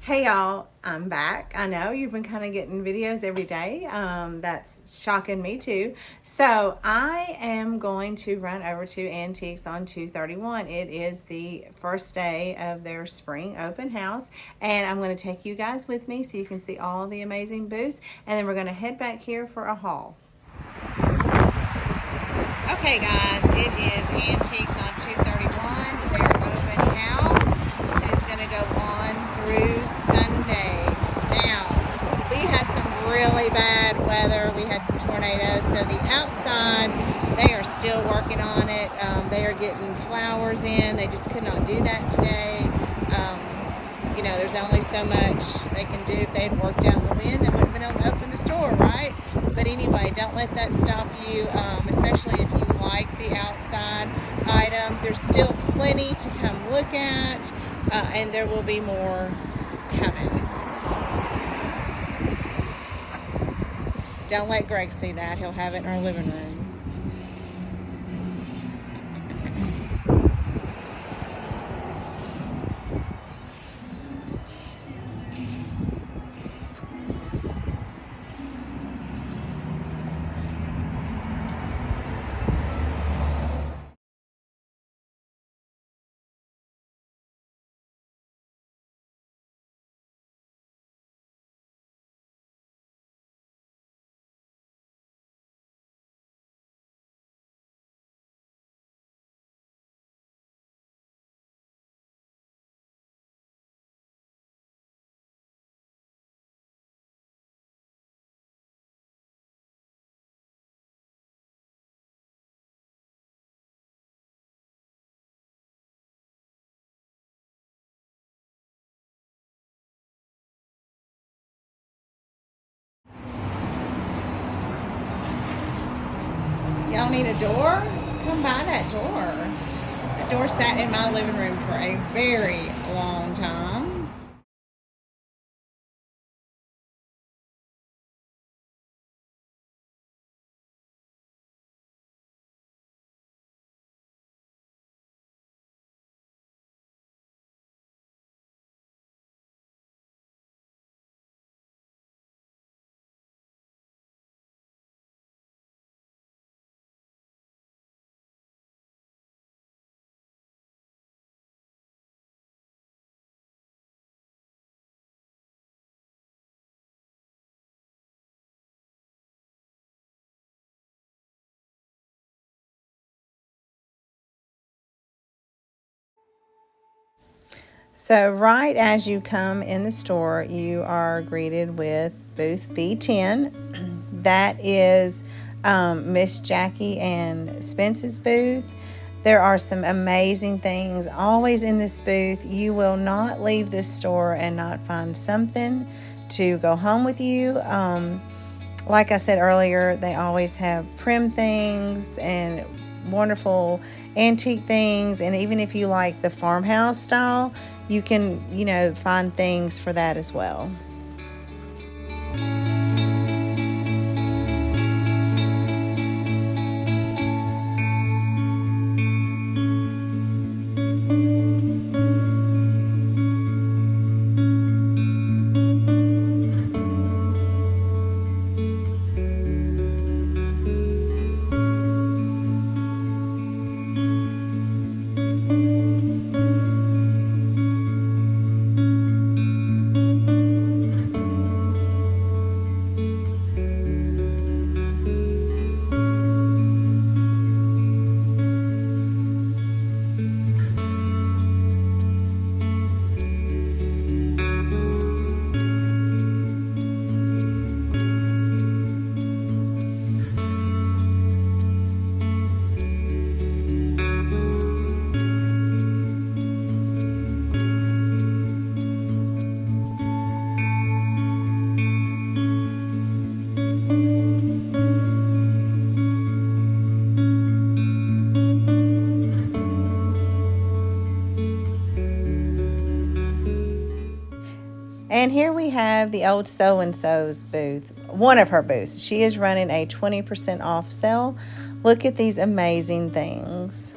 Hey y'all, I'm back. I know you've been kind of getting videos every day. That's shocking me too. So I am going to run over to Antiques on 231. It is the first day of their spring open house, and I'm going to take you guys with me so you can see all the amazing booths, and then we're going to head back here for a haul. Okay guys, it is Antiques on 231, their open house. It is going to go on through Sunday. Now, we had some really bad weather. We had some tornadoes, so the outside, they are still working on it. They are getting flowers in. They just could not do that today. You know, there's only so much they can do. If they had worked out in the wind, they would have been able to open the store, right? But anyway, don't let that stop you, especially if you like the outside items. There's still plenty to come look at, and there will be more coming. Don't let Greg see that. He'll have it in our living room. Y'all need a door? Come buy that door. That door sat in my living room for a very long time. So right as you come in the store, you are greeted with booth B10. That is Miss Jackie and Spence's booth. There are some amazing things always in this booth. You will not leave this store and not find something to go home with you. Like I said earlier, they always have prim things and wonderful antique things, and even if you like the farmhouse style, you can, find things for that as well. And here we have the old so-and-so's booth, one of her booths. She is running a 20% off sale. Look at these amazing things.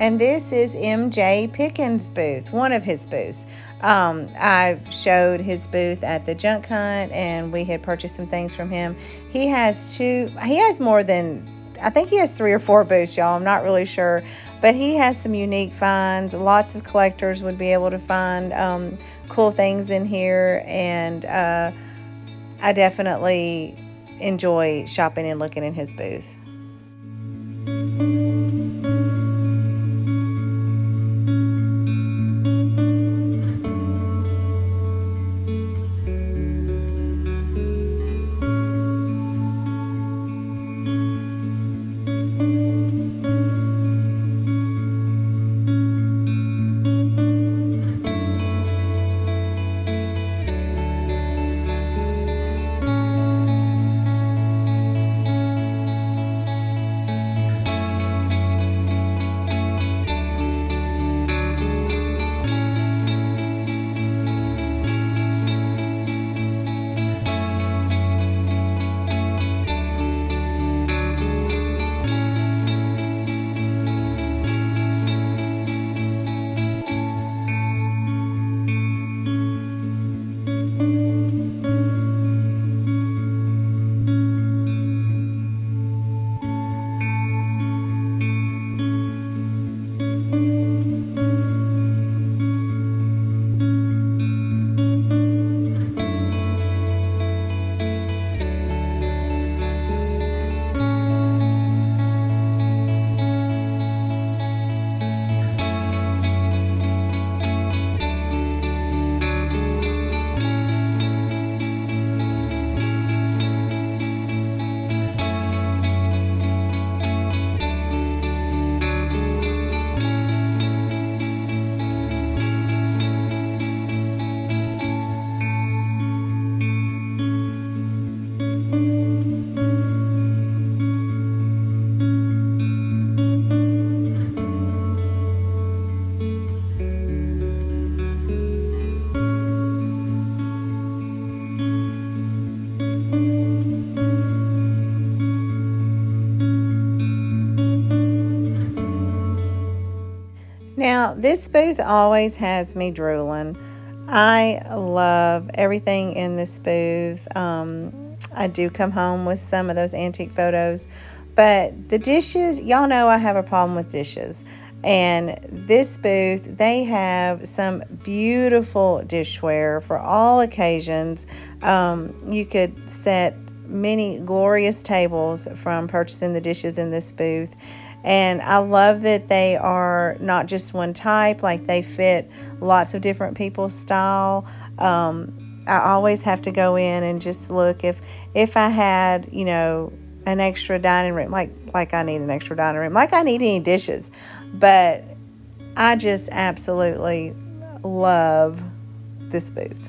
And this is MJ Pickens' booth, one of his booths. I showed his booth at the junk hunt, and we had purchased some things from him. He has more than, I think he has 3 or 4 booths, y'all. I'm not really sure. But he has some unique finds. Lots of collectors would be able to find cool things in here. And I definitely enjoy shopping and looking in his booth. Now, this booth always has me drooling. I love everything in this booth. I do come home with some of those antique photos, but the dishes, y'all know I have a problem with dishes. And this booth, they have some beautiful dishware for all occasions. You could set many glorious tables from purchasing the dishes in this booth. And I love that they are not just one type, like they fit lots of different people's style. I always have to go in and just look if I had, an extra dining room, like I need an extra dining room, like I need any dishes. But I just absolutely love this booth.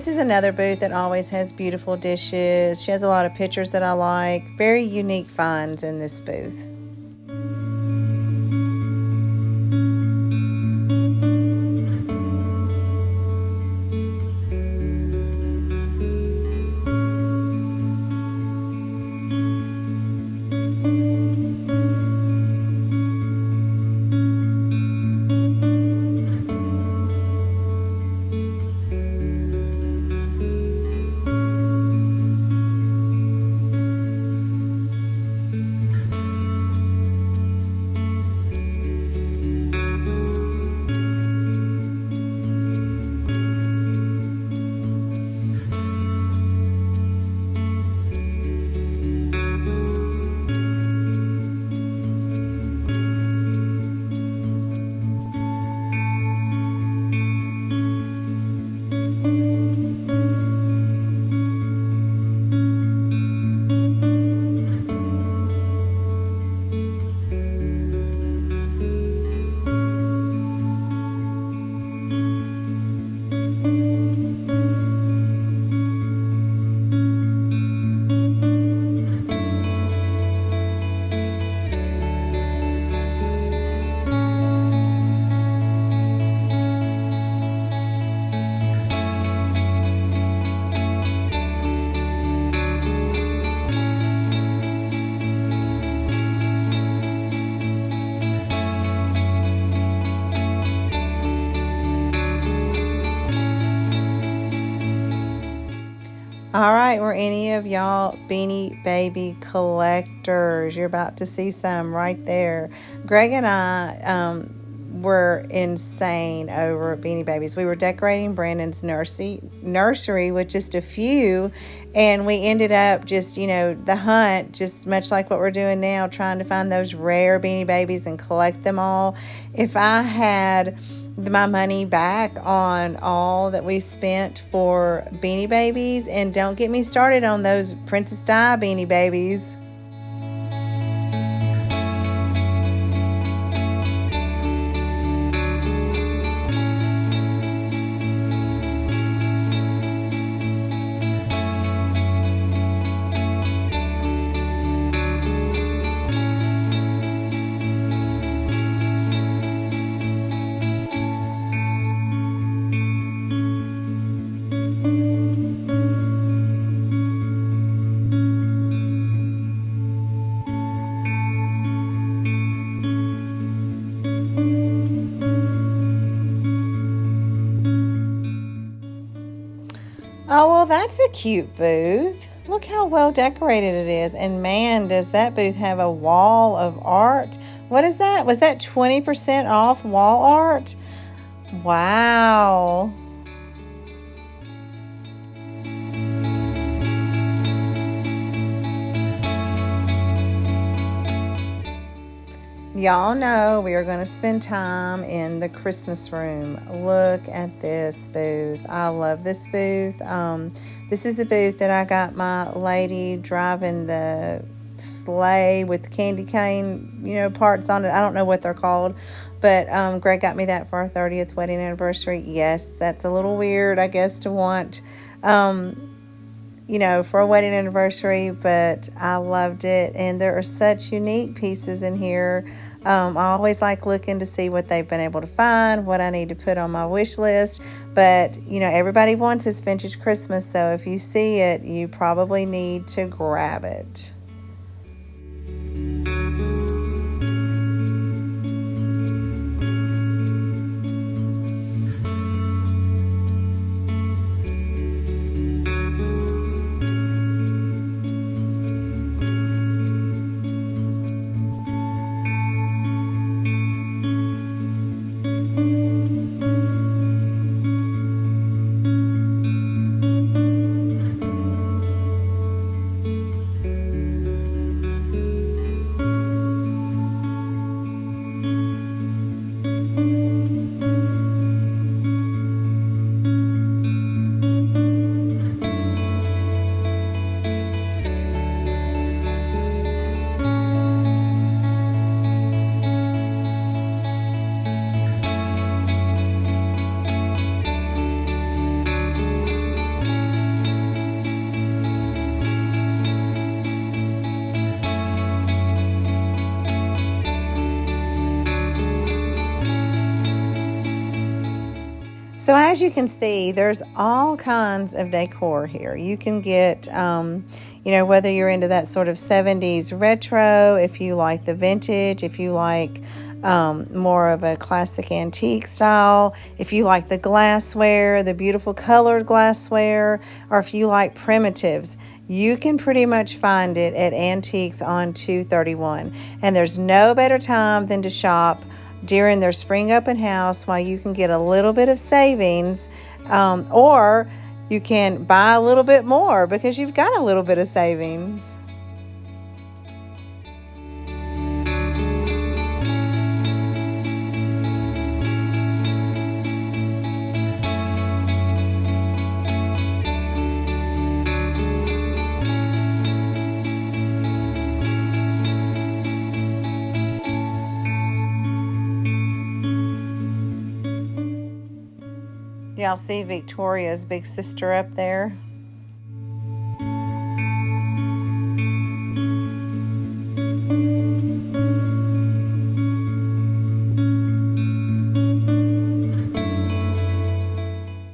This is another booth that always has beautiful dishes. She has a lot of pictures that I like. Very unique finds in this booth. All right, were any of y'all Beanie Baby collectors? You're about to see some right there. Greg and I were insane over Beanie Babies. We were decorating Brandon's nursery with just a few, and we ended up just, the hunt, just much like what we're doing now, trying to find those rare Beanie Babies and collect them all. If I had my money back on all that we spent for Beanie Babies, and don't get me started on those Princess Di Beanie Babies. Oh, well, that's a cute booth. Look how well decorated it is. And man, does that booth have a wall of art. What is that? Was that 20% off wall art? Wow. Y'all know we are going to spend time in the Christmas room. Look at this booth. I love this booth. This is the booth that I got my lady driving the sleigh with the candy cane, parts on it. I don't know what they're called, but Greg got me that for our 30th wedding anniversary. Yes, that's a little weird, I guess, to want for a wedding anniversary, but I loved it. And there are such unique pieces in here. I always like looking to see what they've been able to find, what I need to put on my wish list. But, everybody wants this vintage Christmas, so if you see it, you probably need to grab it. So as you can see, there's all kinds of decor here. You can get, whether you're into that sort of 70s retro, if you like the vintage, if you like more of a classic antique style, if you like the glassware, the beautiful colored glassware, or if you like primitives, you can pretty much find it at Antiques on 231. And there's no better time than to shop during their spring open house while you can get a little bit of savings, or you can buy a little bit more because you've got a little bit of savings. Y'all see Victoria's big sister up there?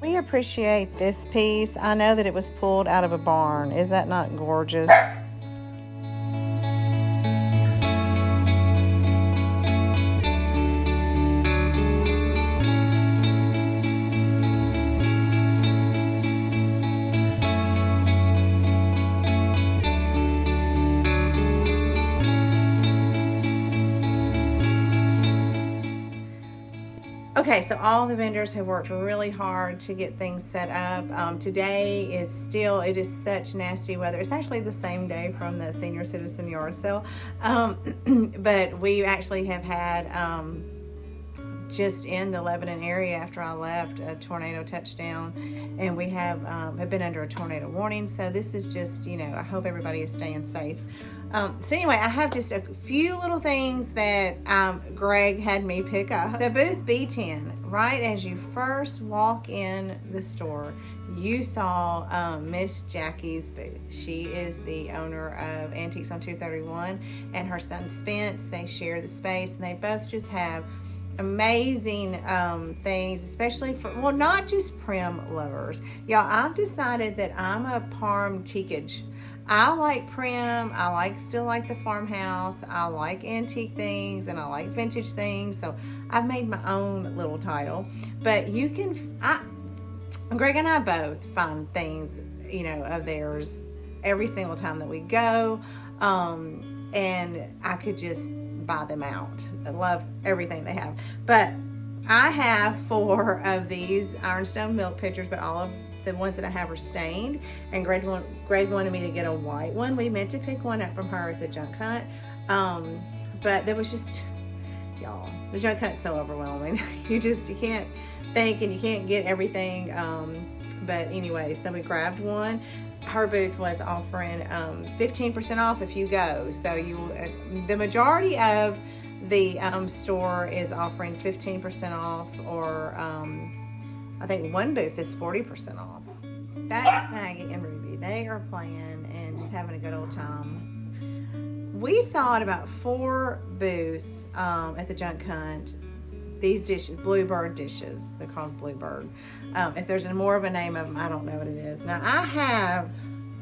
We appreciate this piece. I know that it was pulled out of a barn. Is that not gorgeous? Okay, so all the vendors have worked really hard to get things set up. Today is still, it is such nasty weather. It's actually the same day from the senior citizen yard sale. But we actually have had, just in the Lebanon area after I left, a tornado touchdown, and we have been under a tornado warning. So this is just, I hope everybody is staying safe. So anyway, I have just a few little things that Greg had me pick up. So booth B10, right as you first walk in the store, you saw Miss Jackie's booth. She is the owner of Antiques on 231, and her son Spence. They share the space, and they both just have amazing things, especially for, well, not just prim lovers. Y'all, I've decided that I'm a parm teakage. I like prim, still like the farmhouse, I like antique things, and I like vintage things, so I've made my own little title. But you can, Greg and I both find things, of theirs every single time that we go, and I could just buy them out. I love everything they have. But I have 4 of these ironstone milk pitchers, but all of the ones that I have are stained, and Greg wanted me to get a white one. We meant to pick one up from her at the junk hunt, but there was just, y'all, the junk hunt's so overwhelming. you can't think, and you can't get everything, but anyway, so we grabbed one. Her booth was offering 15% off if you go, so the majority of the store is offering 15% off, or I think one booth is 40% off. That's Maggie and Ruby. They are playing and just having a good old time. We saw at about 4 booths at the junk hunt these dishes, Bluebird dishes. They're called Bluebird. If there's more of a name of them, I don't know what it is. Now, I have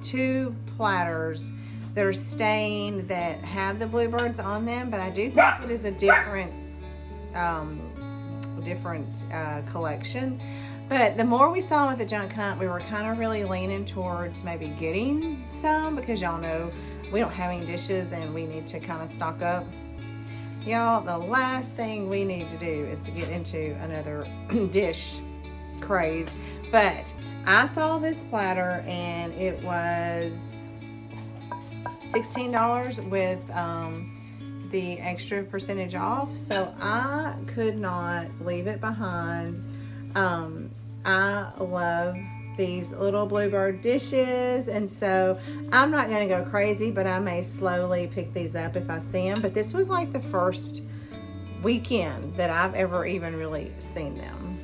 2 platters that are stained that have the Bluebirds on them, but I do think it is a different collection. But the more we saw at the junk hunt, we were kind of really leaning towards maybe getting some, because y'all know we don't have any dishes and we need to kind of stock up. Y'all, the last thing we need to do is to get into another dish craze. But I saw this platter and it was $16 with the extra percentage off, so I could not leave it behind. I love these little Bluebird dishes, and so I'm not going to go crazy, but I may slowly pick these up if I see them. But this was like the first weekend that I've ever even really seen them.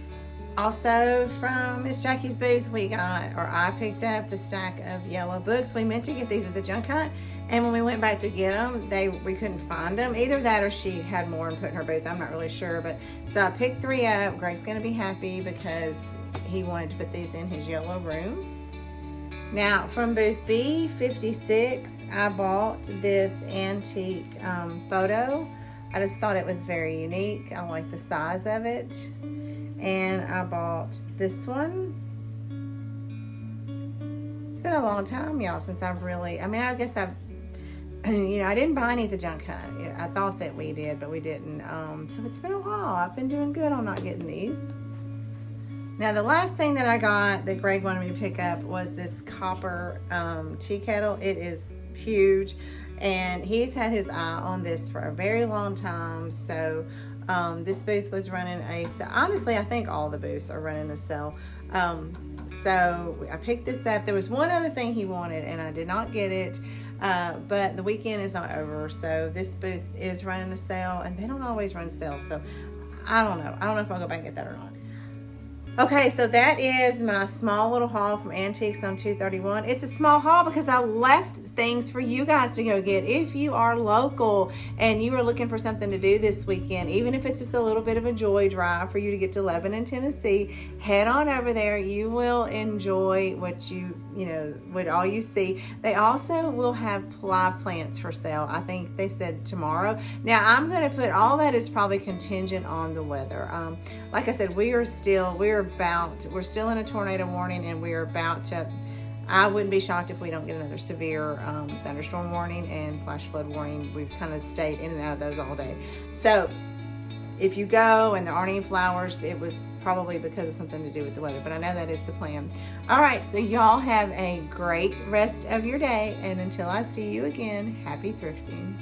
Also from Miss Jackie's booth, I picked up the stack of yellow books. We meant to get these at the junk hunt, and when we went back to get them, we couldn't find them. Either that or she had more and put in her booth. I'm not really sure, but so I picked 3 up. Greg's gonna be happy because he wanted to put these in his yellow room. Now from booth B56, I bought this antique photo. I just thought it was very unique. I like the size of it. And I bought this one. It's been a long time, y'all, since I've really, I guess I've, I didn't buy any at the junk hunt. I thought that we did, but we didn't. So it's been a while. I've been doing good on not getting these. Now, the last thing that I got that Greg wanted me to pick up was this copper tea kettle. It is huge, and he's had his eye on this for a very long time. So this booth was running a sale. Honestly, I think all the booths are running a sale. So I picked this up. There was one other thing he wanted, and I did not get it. But the weekend is not over, so this booth is running a sale, and they don't always run sales. So I don't know. I don't know if I'll go back and get that or not. Okay, so that is my small little haul from Antiques on 231. It's a small haul because I left things for you guys to go get. If you are local and you are looking for something to do this weekend, even if it's just a little bit of a joy drive for you to get to Lebanon, Tennessee, head on over there. You will enjoy what what all you see. They also will have live plants for sale. I think they said tomorrow. Now I'm going to put all that is probably contingent on the weather. Like I said, we're still in a tornado warning, and we're about to, I wouldn't be shocked if we don't get another severe thunderstorm warning and flash flood warning. We've kind of stayed in and out of those all day. So if you go and there aren't any flowers, it was probably because of something to do with the weather, but I know that is the plan. All right, so y'all have a great rest of your day, and until I see you again, happy thrifting.